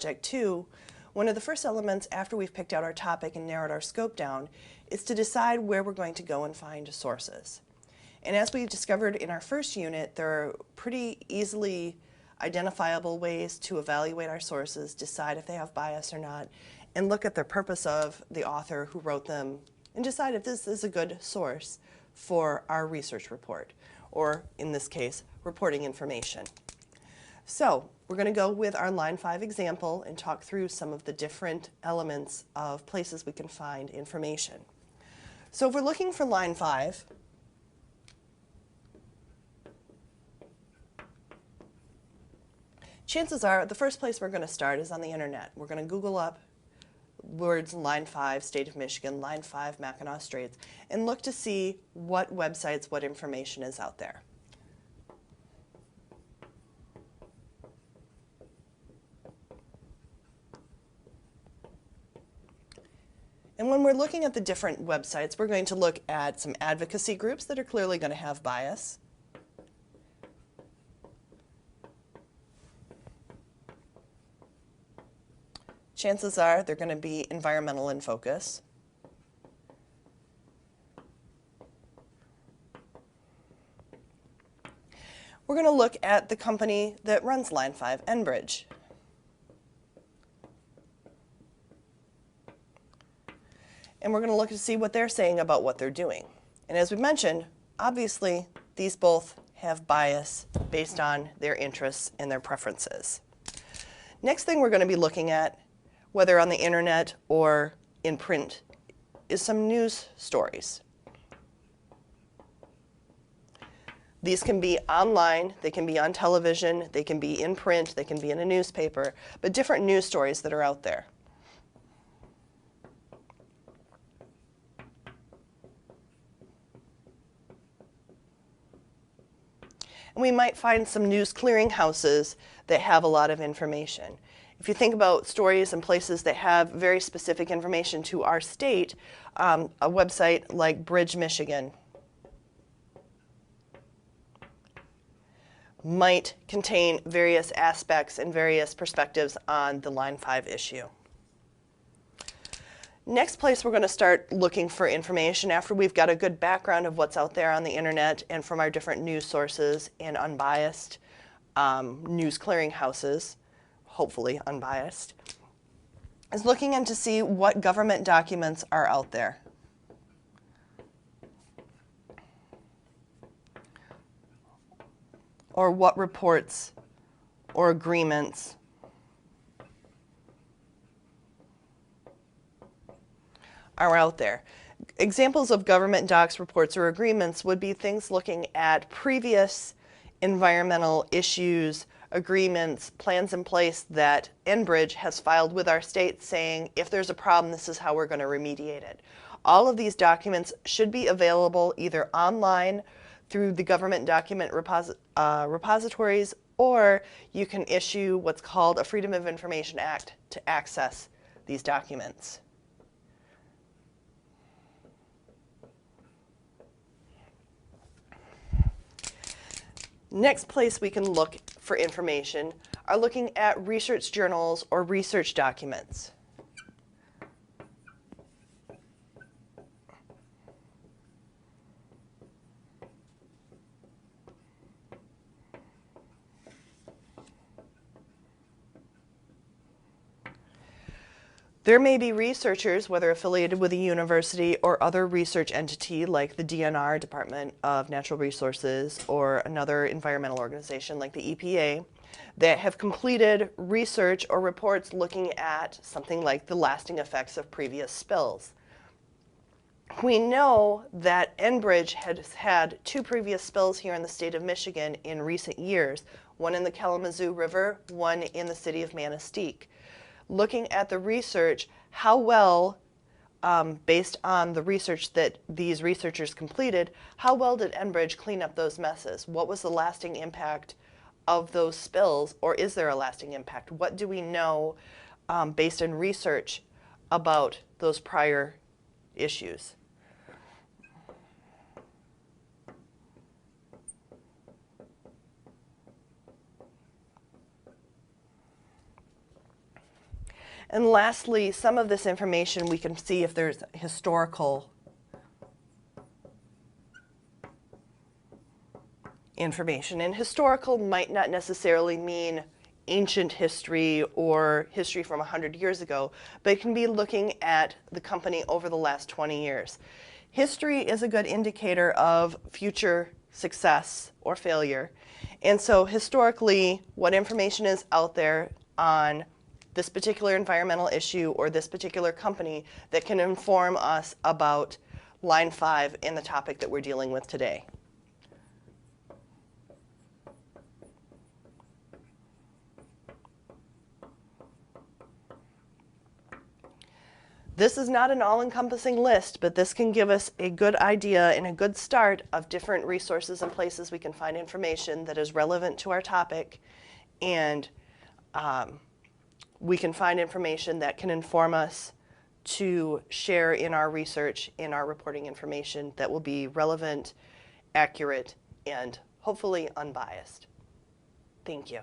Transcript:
Project 2, one of the first elements after we've picked out our topic and narrowed our scope down is to decide where we're going to go and find sources. And as we discovered in our first unit, there are pretty easily identifiable ways to evaluate our sources, decide if they have bias or not, and look at the purpose of the author who wrote them and decide if this is a good source for our research report, or in this case, reporting information. So we're going to go with our line 5 example and talk through some of the different elements of places we can find information. So if we're looking for line 5, chances are the first place we're going to start is on the internet. We're going to Google up words line 5, State of Michigan, line 5, Mackinac Straits, and look to see what websites, what information is out there. And when we're looking at the different websites, we're going to look at some advocacy groups that are clearly going to have bias. Chances are they're going to be environmental in focus. We're going to look at the company that runs line 5, Enbridge. And we're going to look to see what they're saying about what they're doing. And as we mentioned, obviously, these both have bias based on their interests and their preferences. Next thing we're going to be looking at, whether on the internet or in print, is some news stories. These can be online, they can be on television, they can be in print, they can be in a newspaper, but different news stories that are out there. And we might find some news clearinghouses that have a lot of information. If you think about stories and places that have very specific information to our state, a website like Bridge, Michigan might contain various aspects and various perspectives on the line 5 issue. Next place we're going to start looking for information after we've got a good background of what's out there on the internet and from our different news sources and unbiased news clearinghouses, hopefully unbiased, is looking in to see what government documents are out there. Or what reports or agreements are out there. Examples of government docs, reports, or agreements would be things looking at previous environmental issues, agreements, plans in place that Enbridge has filed with our state saying, if there's a problem, this is how we're going to remediate it. All of these documents should be available either online through the government document repositories, or you can issue what's called a Freedom of Information Act to access these documents. Next place we can look for information are looking at research journals or research documents. There may be researchers, whether affiliated with a university or other research entity like the DNR, Department of Natural Resources, or another environmental organization like the EPA, that have completed research or reports looking at something like the lasting effects of previous spills. We know that Enbridge has had 2 previous spills here in the state of Michigan in recent years, one in the Kalamazoo River, one in the city of Manistee. Looking at the research, how well, based on the research that these researchers completed, how well did Enbridge clean up those messes? What was the lasting impact of those spills, or is there a lasting impact? What do we know based on research about those prior issues? And lastly, some of this information we can see if there's historical information. And historical might not necessarily mean ancient history or history from 100 years ago, but it can be looking at the company over the last 20 years. History is a good indicator of future success or failure. And so historically, what information is out there on this particular environmental issue or this particular company that can inform us about line 5 in the topic that we're dealing with today. This is not an all-encompassing list, but this can give us a good idea and a good start of different resources and places we can find information that is relevant to our topic, and we can find information that can inform us to share in our research, in our reporting information that will be relevant, accurate, and hopefully unbiased. Thank you.